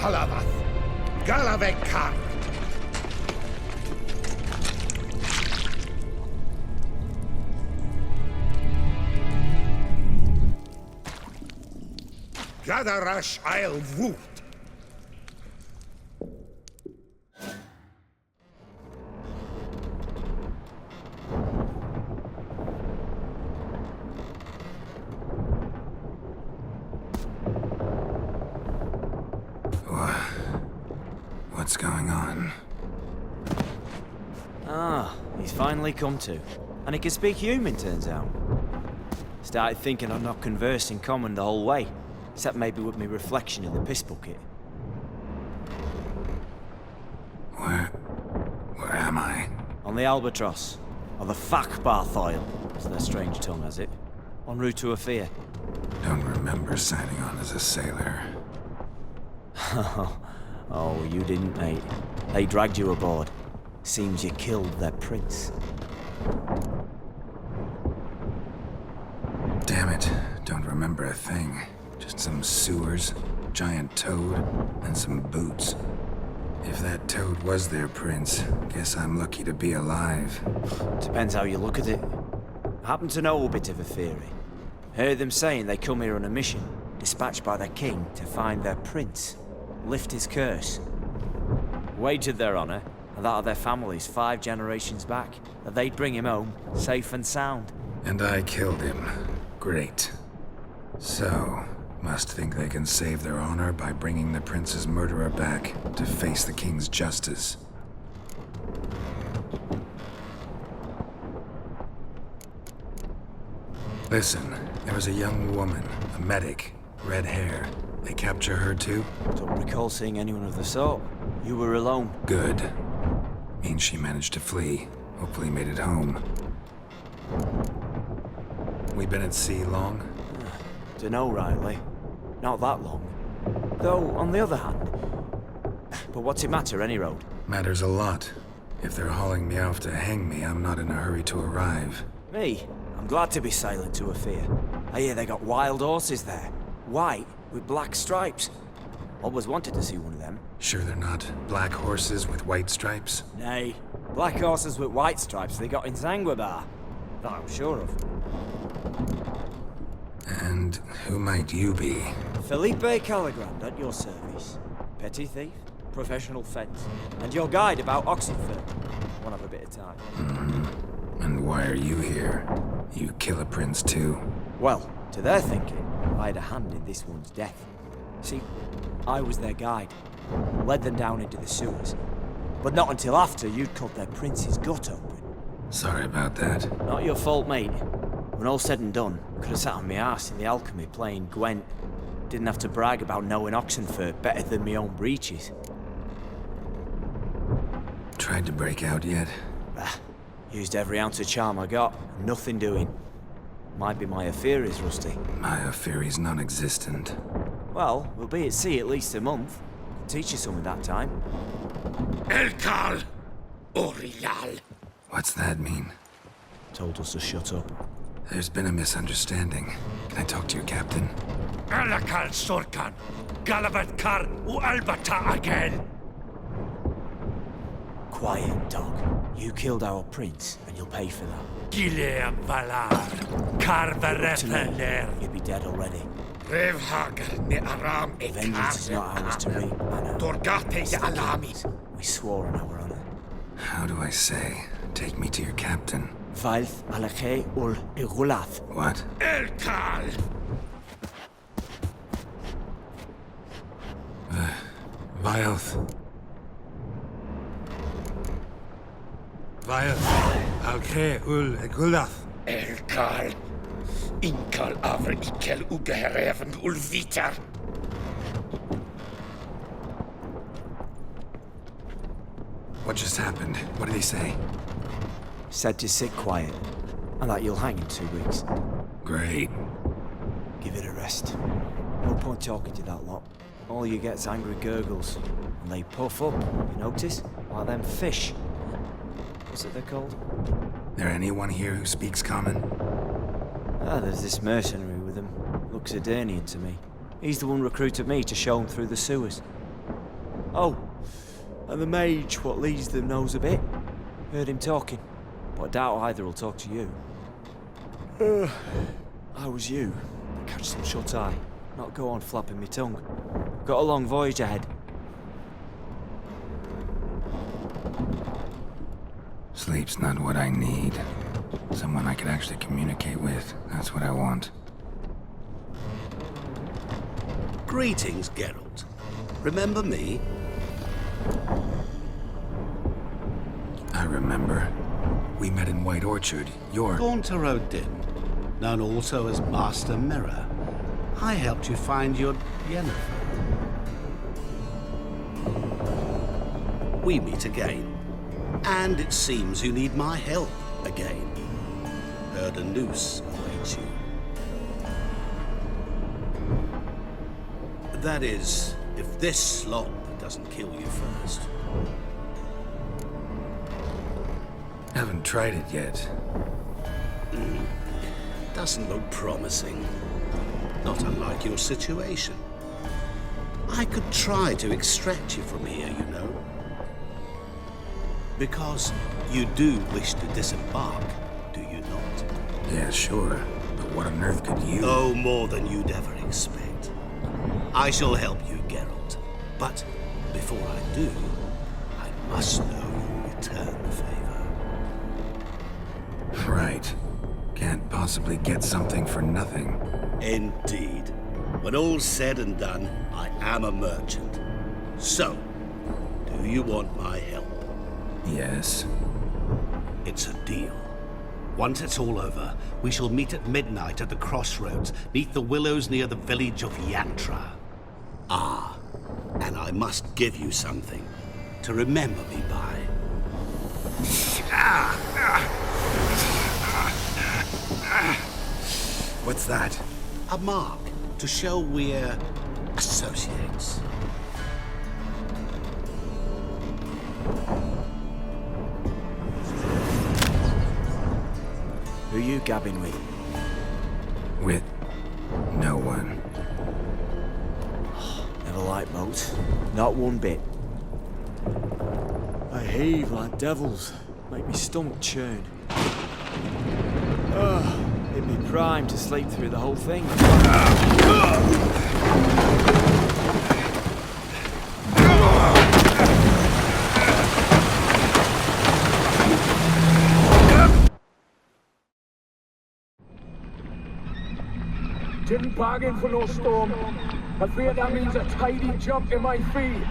Halavath, Galavek Kar. Gadarash Isle Woot. What's going on? Ah, he's finally come to. And he can speak human, turns out. Started thinking I'd not conversed in common the whole way, except maybe with me reflection in the piss bucket. Where am I? On the Albatross, or the Fakbarth Oil, as their strange tongue has it, en route to Ophir. Don't remember signing on as a sailor. Oh, you didn't, mate. They dragged you aboard. Seems you killed their prince. Damn it, don't remember a thing. Just some sewers, giant toad, and some boots. If that toad was their prince, guess I'm lucky to be alive. Depends how you look at it. I happen to know a bit of a theory. Heard them saying they come here on a mission, dispatched by their king to find their prince, lift his curse. Wagered their honor, and that of their families 5 generations back, that they'd bring him home, safe and sound. And I killed him. Great. So, must think they can save their honor by bringing the prince's murderer back to face the king's justice. Listen, there was a young woman, a medic, red hair. They capture her too? Don't recall seeing anyone of the sort. You were alone. Good. Means she managed to flee. Hopefully made it home. We been at sea long? Dunno rightly. Not that long. Though, on the other hand... But what's it matter, any road? Matters a lot. If they're hauling me off to hang me, I'm not in a hurry to arrive. Me? I'm glad to be sailing to Ophir. I hear they got wild horses there. White, with black stripes. Always wanted to see one of them. Sure they're not black horses with white stripes? Nay, black horses with white stripes they got in Zanguebar. That I'm sure of. And who might you be? Felipe Caligrand at your service. Petty thief, professional fence, and your guide about Oxenford. Wanna have a bit of time. Mm-hmm. And why are you here? You kill a prince too? Well, to their thinking, I had a hand in this one's death. See, I was their guide. Led them down into the sewers. But not until after you'd cut their prince's gut open. Sorry about that. Not your fault, mate. When all said and done, could have sat on my arse in the alchemy playing Gwent. Didn't have to brag about knowing Oxenford better than my own breeches. Tried to break out yet? Used every ounce of charm I got. Nothing doing. Might be my affair is rusty. My affair is non-existent. Well, we'll be at sea at least a month. Could teach you something that time. Elkal Orial. What's that mean? Told us to shut up. There's been a misunderstanding. Can I talk to your captain? Alakal Sorkan. Galavat Kar U Albata again. Quiet, dog. You killed our prince, and you'll pay for that. Gileam Valar. Karvarefeler. You'd be dead already. Revhagar ne Aram e Vengeance is not ours to reap, Anna. Dorgate de Alamis. We swore on our honor. How do I say? Take me to your captain. Vailth Alache ul Igulath. What? Elkal. Vailth. Vailth Alche ul Igulath. Elkal. Inkal Avr Ikel Ugehereven Ulviter. What just happened? What did he say? Said to sit quiet, and that you'll hang in 2 weeks. Great. Give it a rest. No point talking to that lot. All you get's angry gurgles, and they puff up, you notice? Like them fish. What's it they're called? There anyone here who speaks common? There's this mercenary with him. Looks Edirnian to me. He's the one recruited me to show him through the sewers. Oh, and the mage what leads them knows a bit. Heard him talking, but I doubt either will talk to you. How was you? Catch some shut-eye, not go on flapping me tongue. Got a long voyage ahead. Sleep's not what I need. Someone I could actually communicate with. That's what I want. Greetings, Geralt. Remember me? I remember. We met in White Orchard. You're... Gaunter O'Din, known also as Master Mirror. I helped you find your Yennefer. We meet again. And it seems you need my help again. Heard a noose awaits you. That is, if this slop doesn't kill you first. Haven't tried it yet. Doesn't look promising. Not unlike your situation. I could try to extract you from here, you know. Because you do wish to disembark, do you not? Yeah, sure. But what on earth could you... Oh, more than you'd ever expect. I shall help you, Geralt. But before I do, I must know you return the favor. Right. Can't possibly get something for nothing. Indeed. When all's said and done, I am a merchant. So, do you want my help? Yes. It's a deal. Once it's all over, we shall meet at midnight at the crossroads, neath the willows near the village of Yantra. Ah, and I must give you something to remember me by. What's that? A mark to show we're associates. Who you gabbing with? With... no one. Never liked boats. Not one bit. They heave like devils. Make me stomach churn. It'd be prime to sleep through the whole thing. Didn't bargain for no storm. I fear that means a tidy jump in my fee.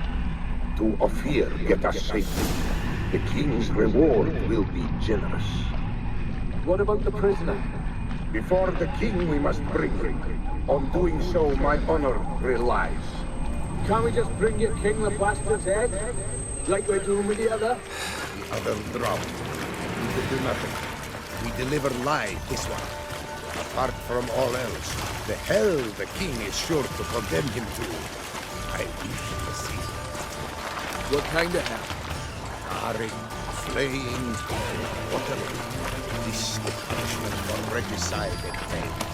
To Ophir get us safely. The king's reward will be generous. What about the prisoner? Before the king we must bring him. On doing so, my honor relies. Can't we just bring your king the bastard's head? Like we're doing with the other? The other drowned. We will do nothing. We deliver live this one. Apart from all else, the hell the king is sure to condemn him to. I wish to see. What kind of hell? Charring, flaying, whatever. This is the punishment for regicide and things.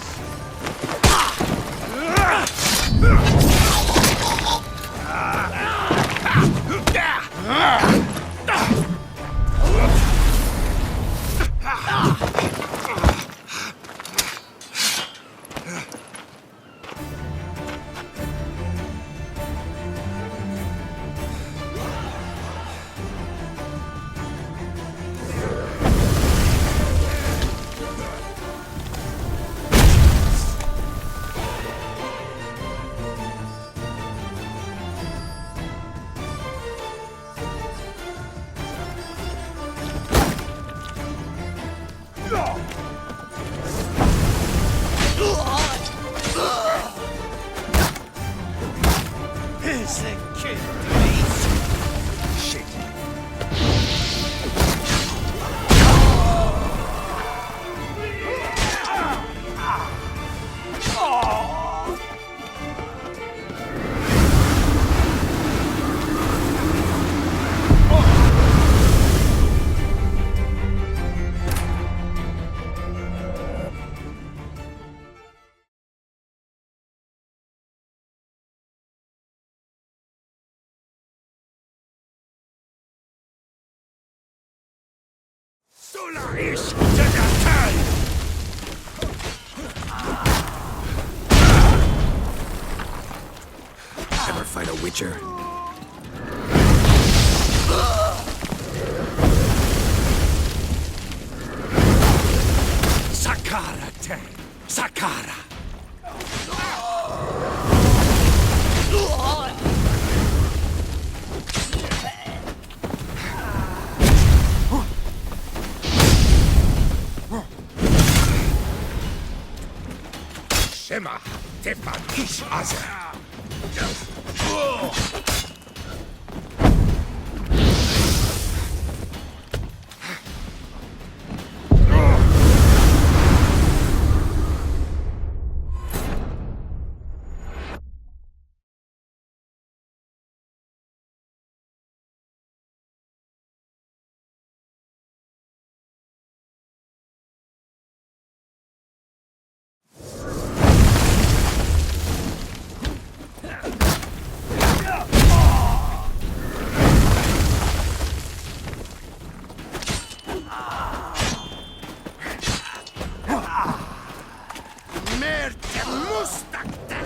Ola ist der Teil! Ever fight a Witcher? Sakara te! Sakara! Shema, Tefan Ish Azer! Merte Mustakte!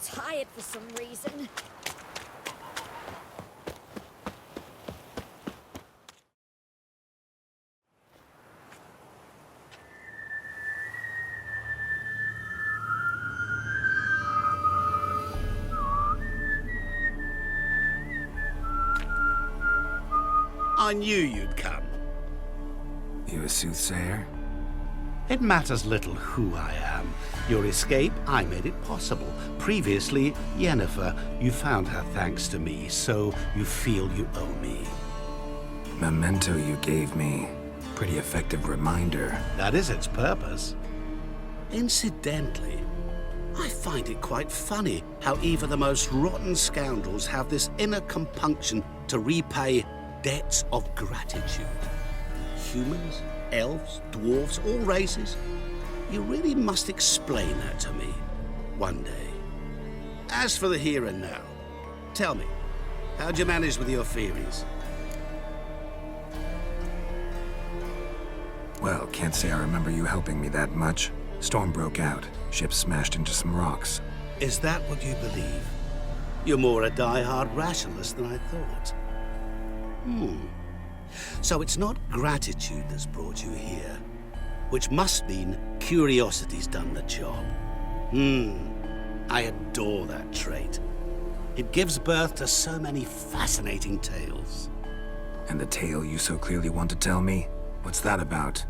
Tired for some reason. I knew you'd come. You a soothsayer? It matters little who I am. Your escape, I made it possible. Previously, Yennefer, you found her thanks to me, so you feel you owe me. Memento you gave me. Pretty effective reminder. That is its purpose. Incidentally, I find it quite funny how even the most rotten scoundrels have this inner compunction to repay debts of gratitude. Humans, elves, dwarves, all races. You really must explain that to me one day. As for the here and now, tell me, how'd you manage with your theories? Well, can't say I remember you helping me that much. Storm broke out. Ship smashed into some rocks. Is that what you believe? You're more a die-hard rationalist than I thought. So it's not gratitude that's brought you here, which must mean curiosity's done the job. I adore that trait. It gives birth to so many fascinating tales. And the tale you so clearly want to tell me? What's that about?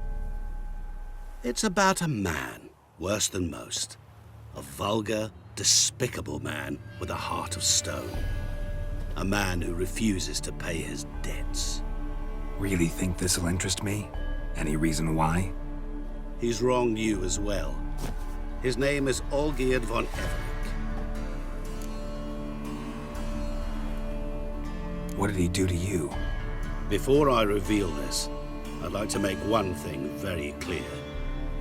It's about a man, worse than most. A vulgar, despicable man with a heart of stone. A man who refuses to pay his debts. Really think this'll interest me? Any reason why? He's wronged you as well. His name is Olgierd von Everec. What did he do to you? Before I reveal this, I'd like to make one thing very clear.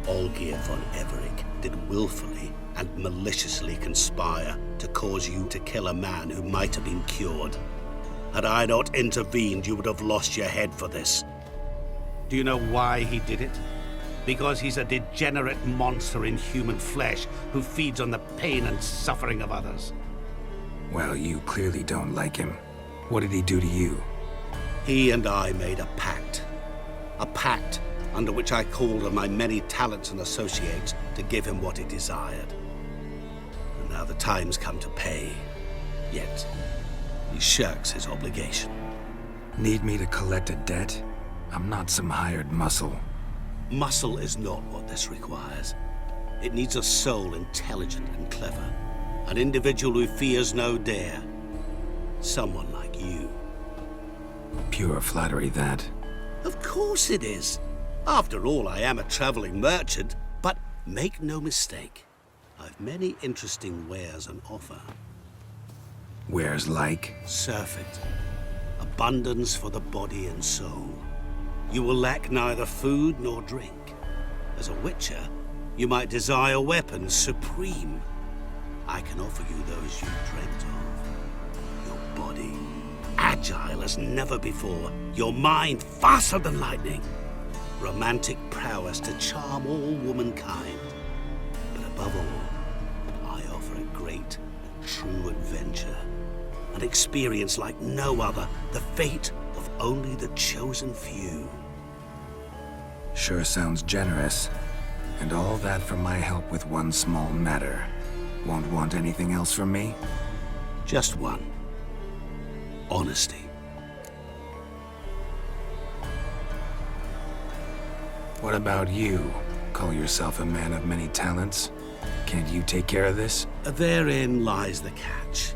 Olgierd von Everec did willfully and maliciously conspire to cause you to kill a man who might have been cured. Had I not intervened, you would have lost your head for this. Do you know why he did it? Because he's a degenerate monster in human flesh who feeds on the pain and suffering of others. Well, you clearly don't like him. What did he do to you? He and I made a pact. A pact under which I called on my many talents and associates to give him what he desired. And now the time's come to pay. Yet, he shirks his obligation. Need me to collect a debt? I'm not some hired muscle. Muscle is not what this requires. It needs a soul intelligent and clever. An individual who fears no dare. Someone like you. Pure flattery, that. Of course it is. After all, I am a traveling merchant. But make no mistake, I've many interesting wares on offer. Wares like? Surfeit. Abundance for the body and soul. You will lack neither food nor drink. As a witcher, you might desire weapons supreme. I can offer you those you dreamt of. Your body, agile as never before. Your mind, faster than lightning. Romantic prowess to charm all womankind. But above all, I offer a great and true adventure. An experience like no other, the fate of only the chosen few. Sure sounds generous. And all that for my help with one small matter. Won't want anything else from me? Just one. Honesty. What about you? Call yourself a man of many talents? Can't you take care of this? Therein lies the catch.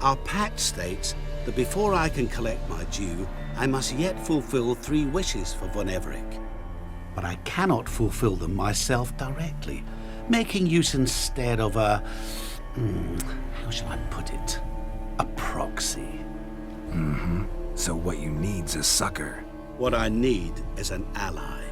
Our pact states that before I can collect my due, I must yet fulfill 3 wishes for von Everec. But I cannot fulfill them myself directly, making use instead of a... how shall I put it? A proxy. So what you need's a sucker. What I need is an ally.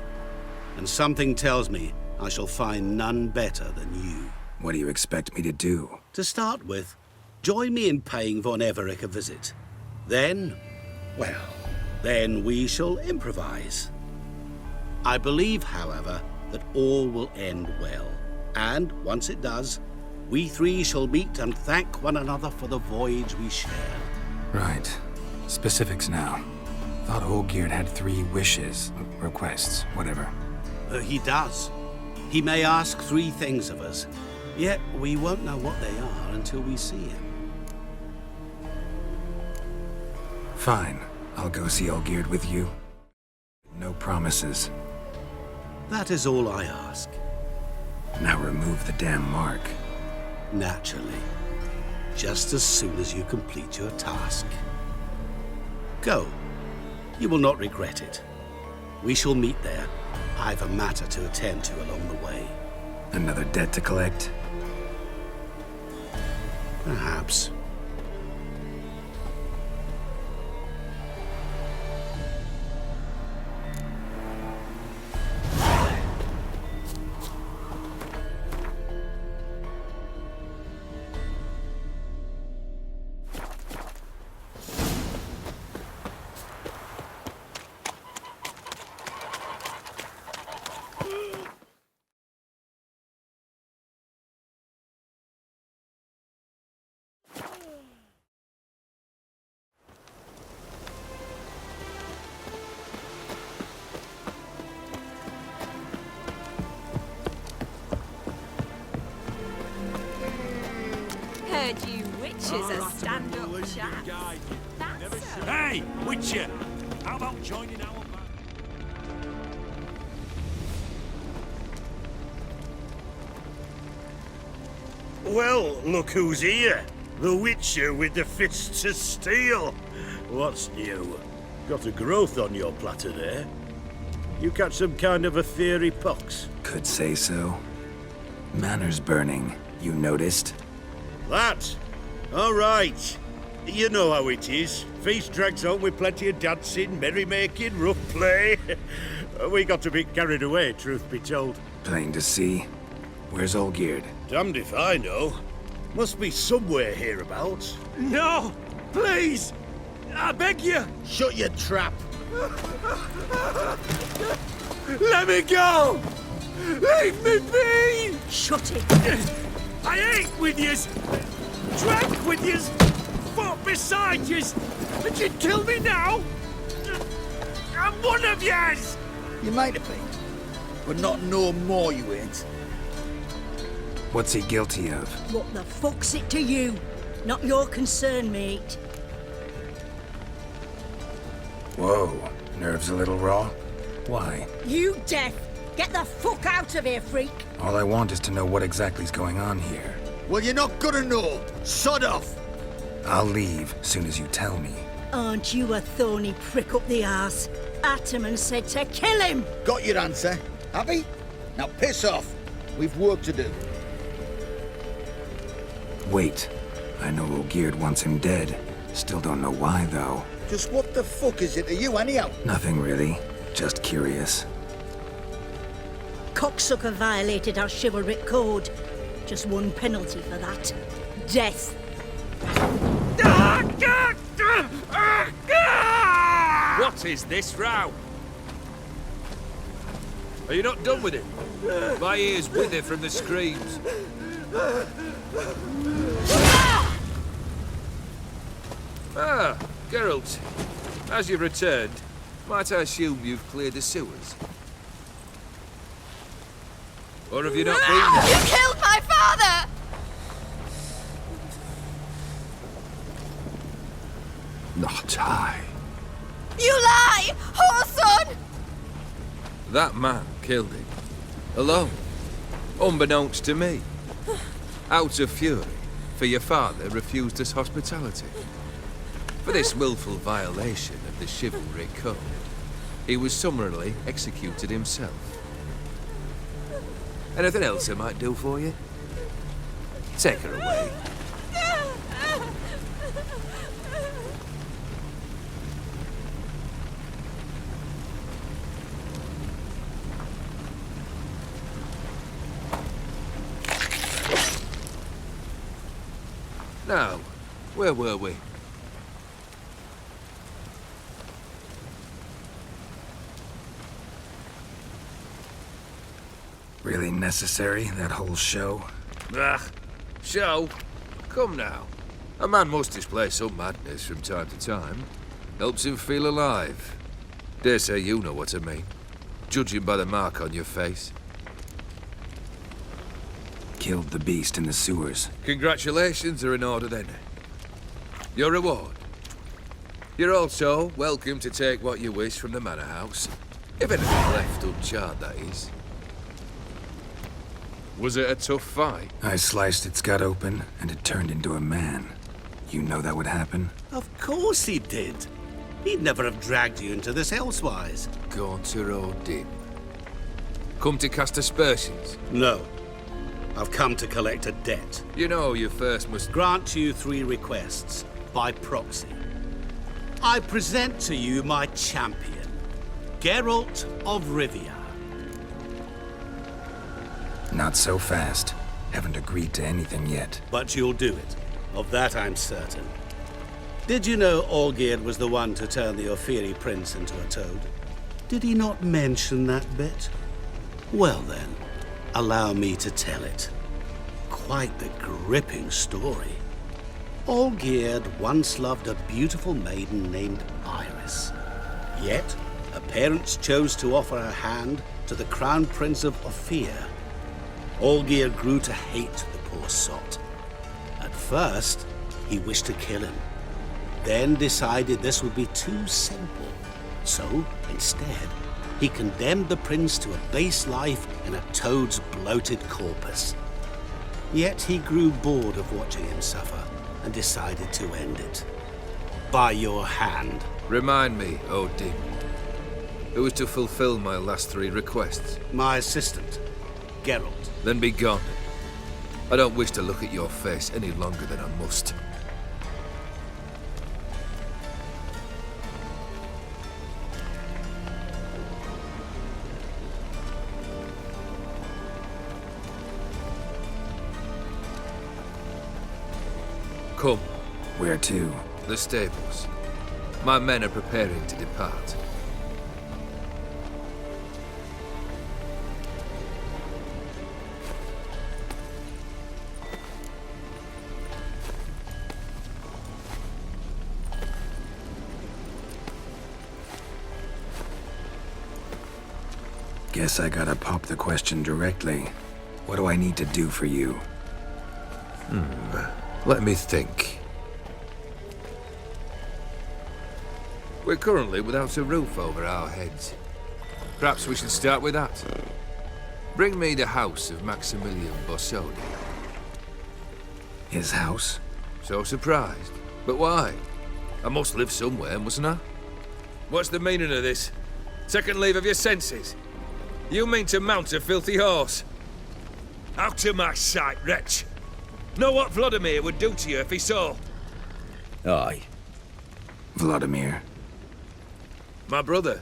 And something tells me I shall find none better than you. What do you expect me to do? To start with, join me in paying von Everec a visit. Then, well, then we shall improvise. I believe, however, that all will end well. And once it does, we 3 shall meet and thank one another for the voyage we shared. Right. Specifics now. Thought Olgierd had 3 wishes, requests, whatever. He does. He may ask 3 things of us, yet we won't know what they are until we see him. Fine. I'll go see Olgierd with you. No promises. That is all I ask. Now remove the damn mark. Naturally. Just as soon as you complete your task. Go. You will not regret it. We shall meet there. I've a matter to attend to along the way. Another debt to collect? Perhaps. Witches are stand-up chaps. That's so. Hey, Witcher! How about joining our band? Well, look who's here. The Witcher with the fists of steel. What's new? Got a growth on your platter there. You catch some kind of a fiery pox? Could say so. Manor's burning. You noticed? That? All right. You know how it is. Feast drags on with plenty of dancing, merrymaking, rough play. We got a bit carried away, truth be told. Plain to see. Where's Olgierd? Damned if I know. Must be somewhere hereabouts. No! Please! I beg you! Shut your trap. Let me go! Leave me be! Shut it. I ate with yous! Drank with yous! Fought beside yous! And you'd kill me now? I'm one of yous! You might have been, but not no more you ain't. What's he guilty of? What the fuck's it to you? Not your concern, mate. Whoa, nerves a little raw? Why? You deaf! Get the fuck out of here, freak! All I want is to know what exactly's going on here. Well, you're not gonna know. Sod off. I'll leave soon as you tell me. Aren't you a thorny prick up the arse? Ataman said to kill him! Got your answer. Happy? Now piss off. We've work to do. Wait. I know Olgierd wants him dead. Still don't know why, though. Just what the fuck is it to you, anyhow? Nothing really. Just curious. Cocksucker violated our chivalric code. Just one penalty for that. Death. What is this row? Are you not done with it? My ears wither from the screams. Ah, Geralt. As you've returned, might I assume you've cleared the sewers? Or have you not been there? You killed my father! Not I. You lie! Whoreson! That man killed him. Alone. Unbeknownst to me. Out of fury, for your father refused us hospitality. For this willful violation of the chivalry code, he was summarily executed himself. Anything else I might do for you? Take her away. Now, where were we? Really necessary, that whole show? Ah, show? Come now. A man must display some madness from time to time. Helps him feel alive. Dare say you know what I mean. Judging by the mark on your face. Killed the beast in the sewers. Congratulations are in order then. Your reward. You're also welcome to take what you wish from the manor house. If anything left uncharred, that is. Was it a tough fight? I sliced its gut open, and it turned into a man. You know that would happen? Of course he did. He'd never have dragged you into this elsewise. Gaunter Odin. Come to cast aspersions? No. I've come to collect a debt. You know you first must... Grant you 3 requests, by proxy. I present to you my champion, Geralt of Rivia. Not so fast. Haven't agreed to anything yet. But you'll do it. Of that I'm certain. Did you know Olgierd was the one to turn the Ophiri prince into a toad? Did he not mention that bit? Well then, allow me to tell it. Quite the gripping story. Olgierd once loved a beautiful maiden named Iris. Yet, her parents chose to offer her hand to the Crown Prince of Ophir. Olgierd grew to hate the poor sot. At first, he wished to kill him. Then decided this would be too simple. So, instead, he condemned the prince to a base life in a toad's bloated corpus. Yet he grew bored of watching him suffer and decided to end it. By your hand. Remind me, Odin. Who was to fulfill my last 3 requests? My assistant, Geralt. Then be gone. I don't wish to look at your face any longer than I must. Come. Where to? The stables. My men are preparing to depart. Guess I gotta pop the question directly. What do I need to do for you? Let me think. We're currently without a roof over our heads. Perhaps we should start with that. Bring me the house of Maximilian Borsodi. His house? So surprised. But why? I must live somewhere, mustn't I? What's the meaning of this? Second leave of your senses? You mean to mount a filthy horse? Out of my sight, wretch! Know what Vladimir would do to you if he saw? Aye. Vladimir. My brother.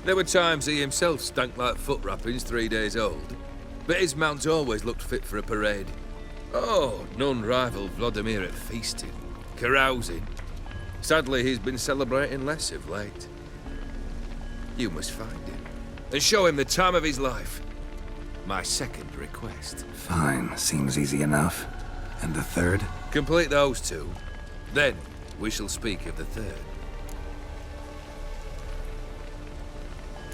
There were times he himself stank like foot wrappings 3 days old, but his mount always looked fit for a parade. Oh, none rivaled Vladimir at feasting, carousing. Sadly, he's been celebrating less of late. You must find him, and show him the time of his life. My second request. Fine, seems easy enough. And the third? Complete those 2, then we shall speak of the third.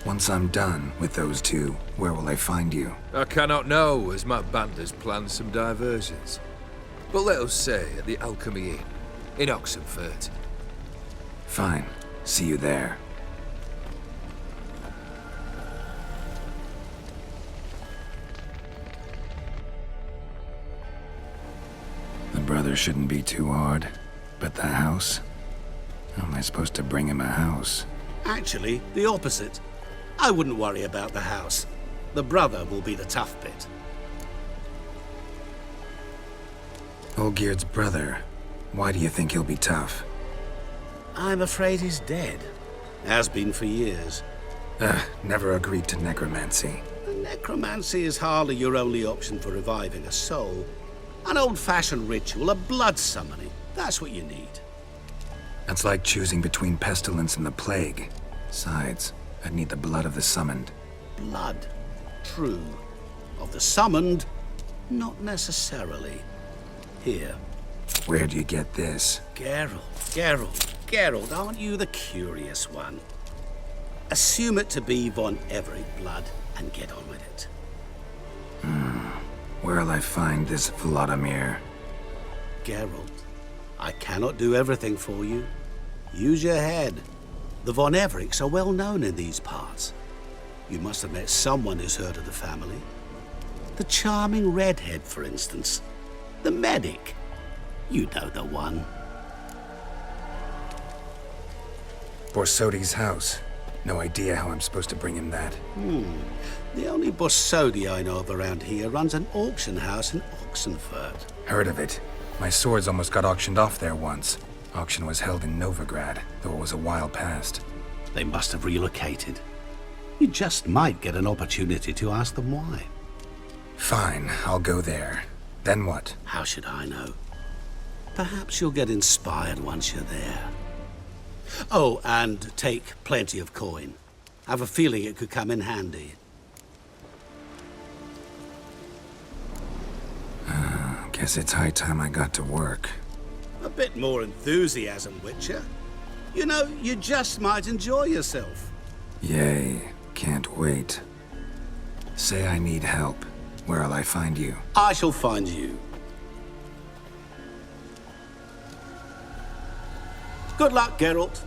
Once I'm done with those 2, where will I find you? I cannot know, as my band has planned some diversions. But let us say at the Alchemy Inn, in Oxenfurt. Fine. See you there. The brother shouldn't be too hard. But the house? How am I supposed to bring him a house? Actually, the opposite. I wouldn't worry about the house. The brother will be the tough bit. Olgierd's brother. Why do you think he'll be tough? I'm afraid he's dead. Has been for years. Never agreed to necromancy. Necromancy is hardly your only option for reviving a soul. An old-fashioned ritual, a blood summoning. That's what you need. That's like choosing between pestilence and the plague. Besides, I'd need the blood of the summoned. Blood. True. Of the summoned, not necessarily. Here. Where do you get this? Geralt, aren't you the curious one? Assume it to be von Everett blood and get on with it. Where'll I find this Vladimir? Geralt, I cannot do everything for you. Use your head. The von Evericks are well known in these parts. You must have met someone who's heard of the family. The charming redhead, for instance. The medic. You know the one. Borsodi's house. No idea how I'm supposed to bring him that. The only Borsodi I know of around here runs an auction house in Oxenfurt. Heard of it. My swords almost got auctioned off there once. Auction was held in Novigrad, though it was a while past. They must have relocated. You just might get an opportunity to ask them why. Fine, I'll go there. Then what? How should I know? Perhaps you'll get inspired once you're there. Oh, and take plenty of coin. I have a feeling it could come in handy. Guess it's high time I got to work. A bit more enthusiasm, Witcher. You know, you just might enjoy yourself. Yay, can't wait. Say I need help. Where'll I find you? I shall find you. Good luck, Geralt.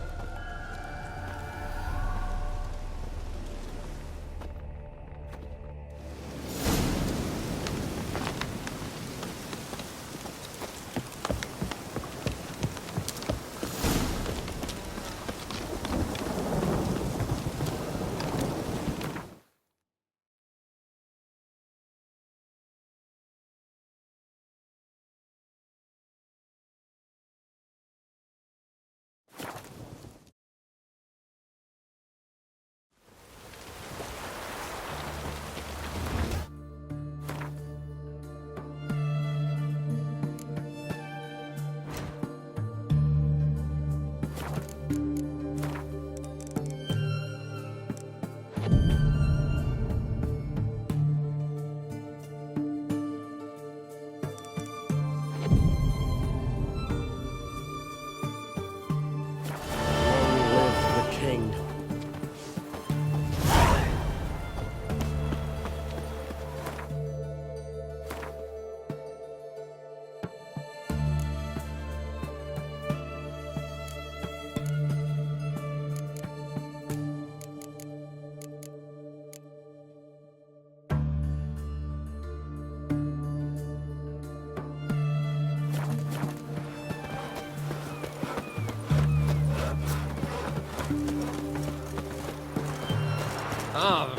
Oh,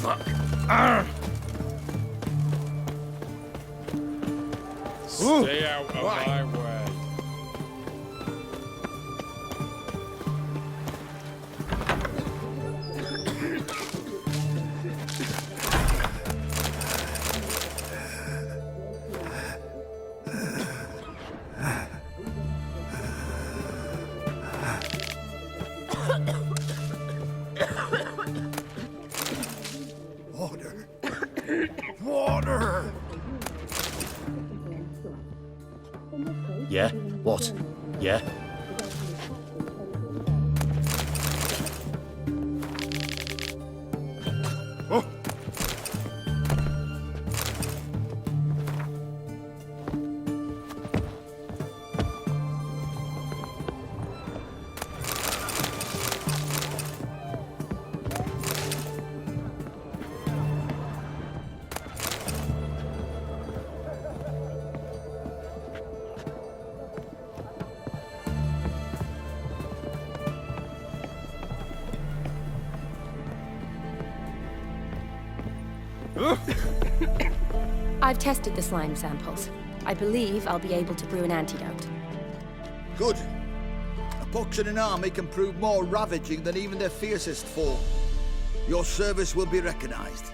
fuck. Stay out of my way. Water. Water! Yeah? What? Yeah? Oh! I've tested the slime samples. I believe I'll be able to brew an antidote. Good. A pox in an army can prove more ravaging than even their fiercest foe. Your service will be recognized.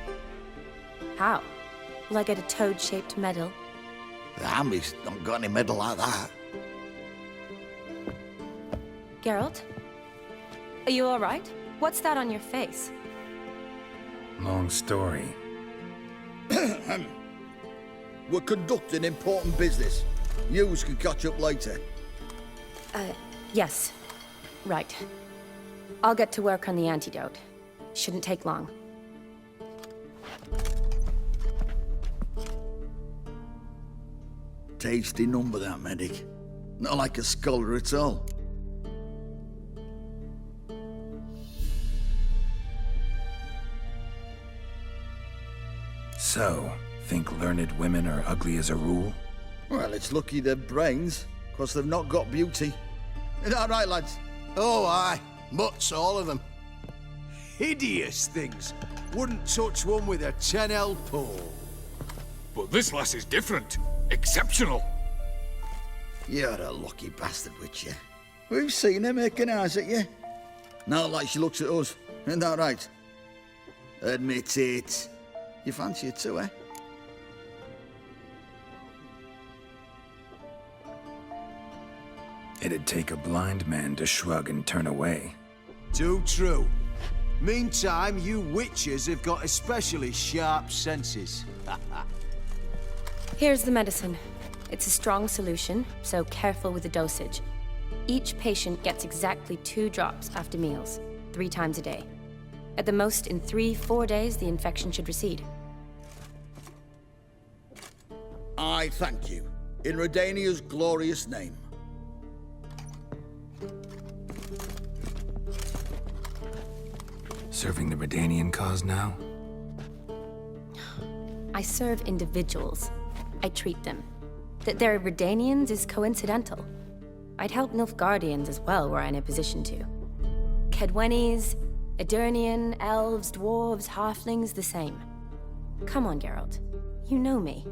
How? Will I get a toad-shaped medal? The army's not got any medal like that. Geralt? Are you all right? What's that on your face? Long story. We're conducting important business. Yous can catch up later. Yes. Right. I'll get to work on the antidote. Shouldn't take long. Tasty number, that medic. Not like a scholar at all. So, think learned women are ugly as a rule? Well, it's lucky they've brains, 'cause they've not got beauty. Is that right, lads? Oh, aye. Mutts, all of them. Hideous things. Wouldn't touch one with a 10L pole. But this lass is different. Exceptional. You're a lucky bastard, Witcher. We've seen her making eyes at you. Not like she looks at us. Isn't that right? Admit it. You fancy her too, eh? It'd take a blind man to shrug and turn away. Too true. Meantime, you witches have got especially sharp senses. Here's the medicine. It's a strong solution, so careful with the dosage. Each patient gets exactly 2 drops after meals, 3 times a day. At the most, in 3-4 days, the infection should recede. I thank you. In Redania's glorious name. Serving the Redanian cause now? I serve individuals. I treat them. That they're Redanians is coincidental. I'd help Nilfgaardians as well were I in a position to. Kedwenis, Edirnian, elves, dwarves, halflings, the same. Come on, Geralt. You know me.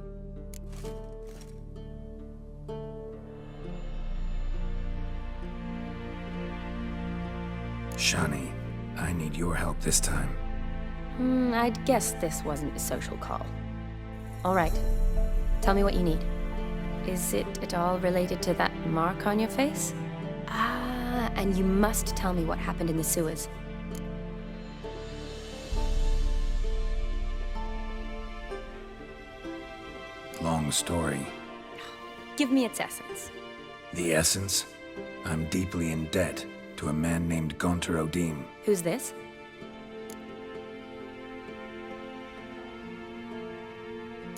Shani, I need your help this time. I'd guess this wasn't a social call. All right. Tell me what you need. Is it at all related to that mark on your face? Ah, and you must tell me what happened in the sewers. Long story. Give me its essence. The essence? I'm deeply in debt to a man named Gaunter Odim. Who's this?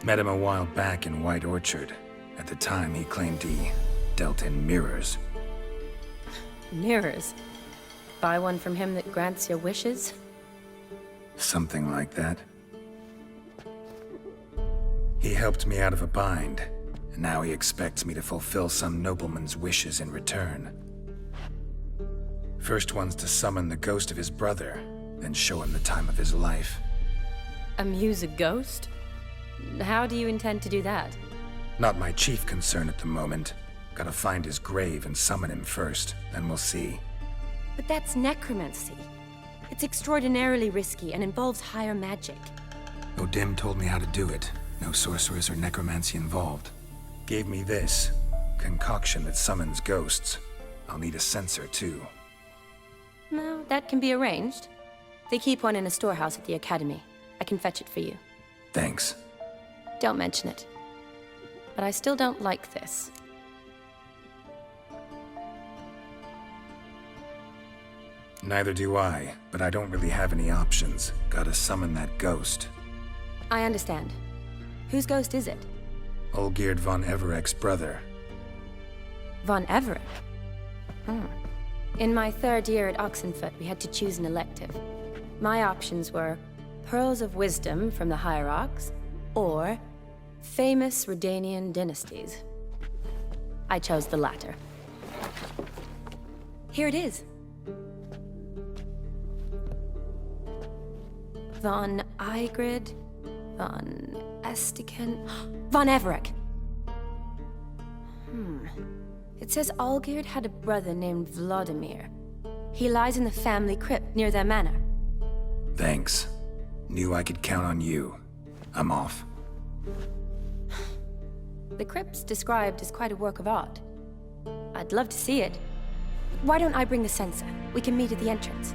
Met him a while back in White Orchard. At the time, he claimed he dealt in mirrors. Mirrors? Buy one from him that grants your wishes? Something like that. He helped me out of a bind, and now he expects me to fulfill some nobleman's wishes in return. First one's to summon the ghost of his brother, then show him the time of his life. Amuse a ghost? How do you intend to do that? Not my chief concern at the moment. Gotta find his grave and summon him first, then we'll see. But that's necromancy. It's extraordinarily risky and involves higher magic. Odim told me how to do it. No sorcerers or necromancy involved. Gave me this concoction that summons ghosts. I'll need a censer too. No, that can be arranged. They keep one in a storehouse at the academy. I can fetch it for you. Thanks. Don't mention it. But I still don't like this. Neither do I, but I don't really have any options. Gotta summon that ghost. I understand. Whose ghost is it? Olgierd von Everek's brother. Von Everek? In my third year at Oxenfoot, we had to choose an elective. My options were Pearls of Wisdom from the Hierarchs, or Famous Redanian Dynasties. I chose the latter. Here it is. Von Igrid, Von Estiken, Von Everek. It says Olgierd had a brother named Vladimir. He lies in the family crypt near their manor. Thanks. Knew I could count on you. I'm off. The crypt's described as quite a work of art. I'd love to see it. Why don't I bring the censer? We can meet at the entrance.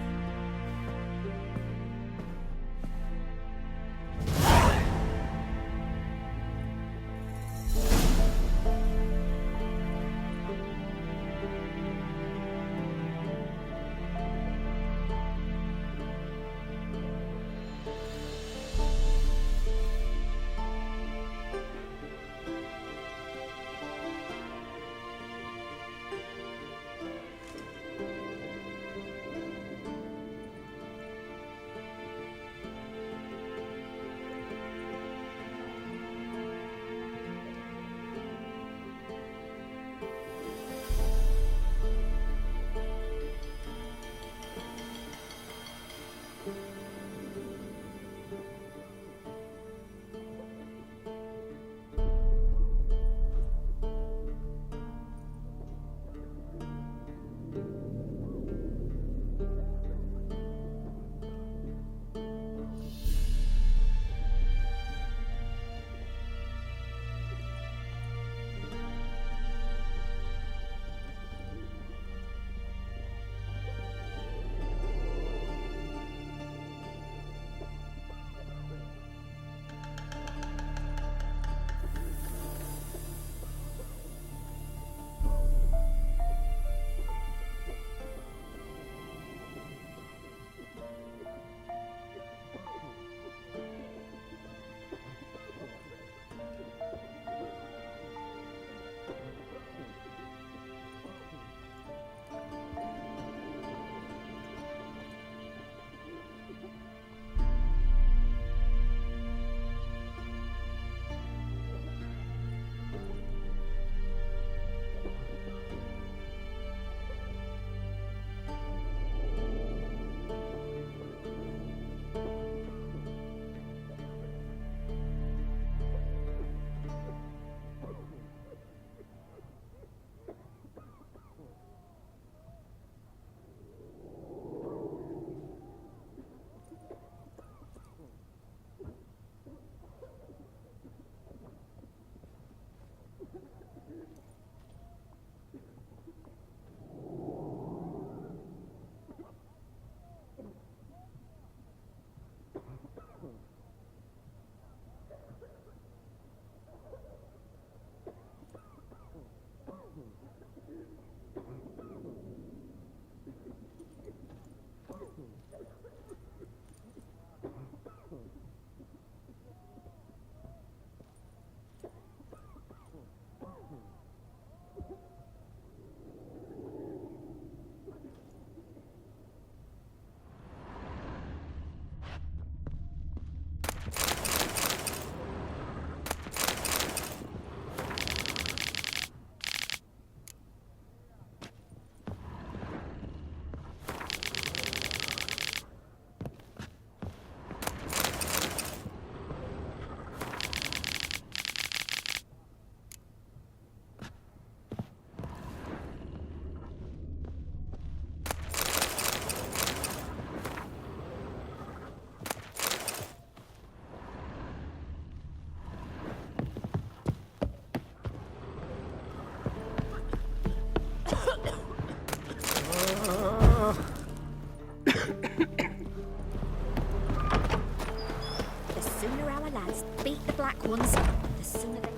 sooner our lads beat the Black Ones, the sooner they...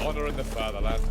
Honor in the fatherland.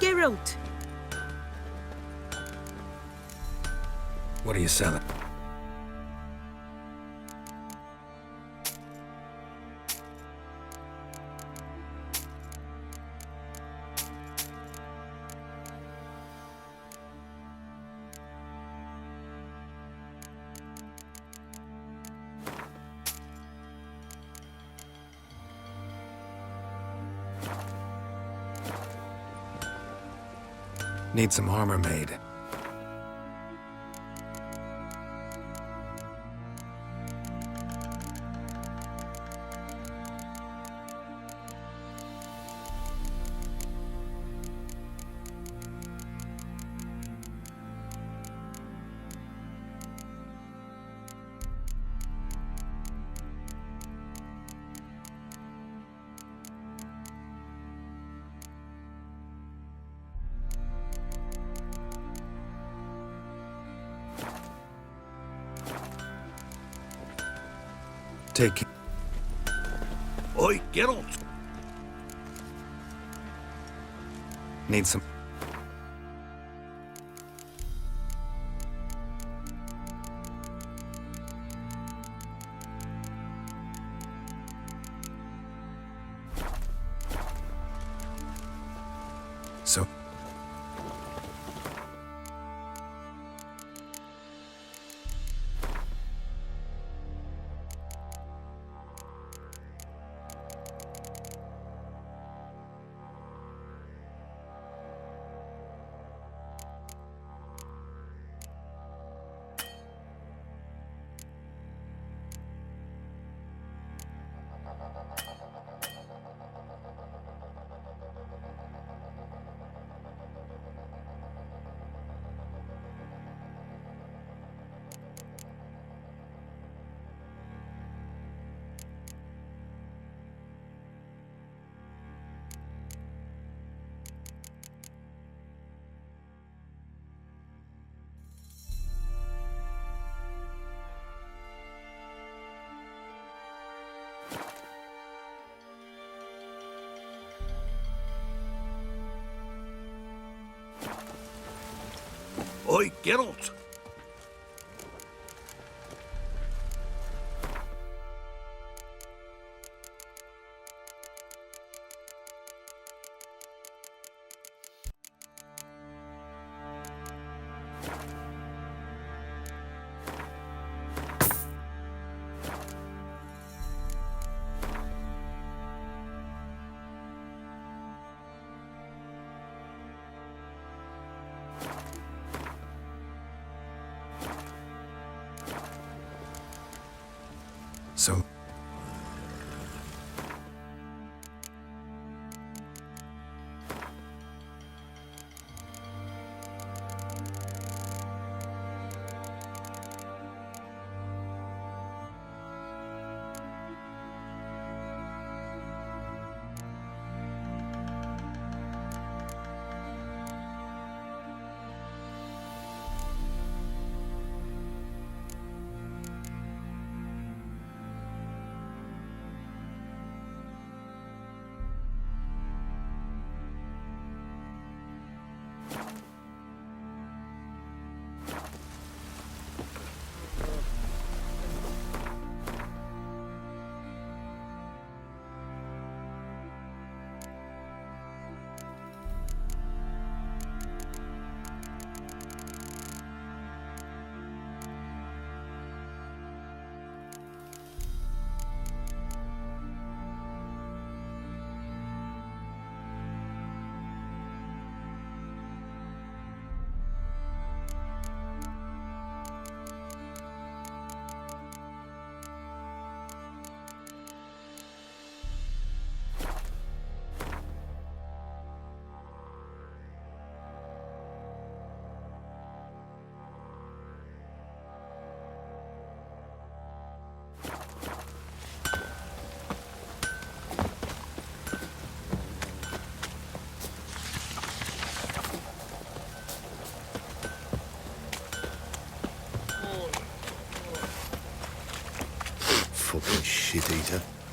Geralt! What are you selling? Need some armor made. Take it. Oi, Geralt! Need some. So. Oi, Geralt! So. Fucking shit eater.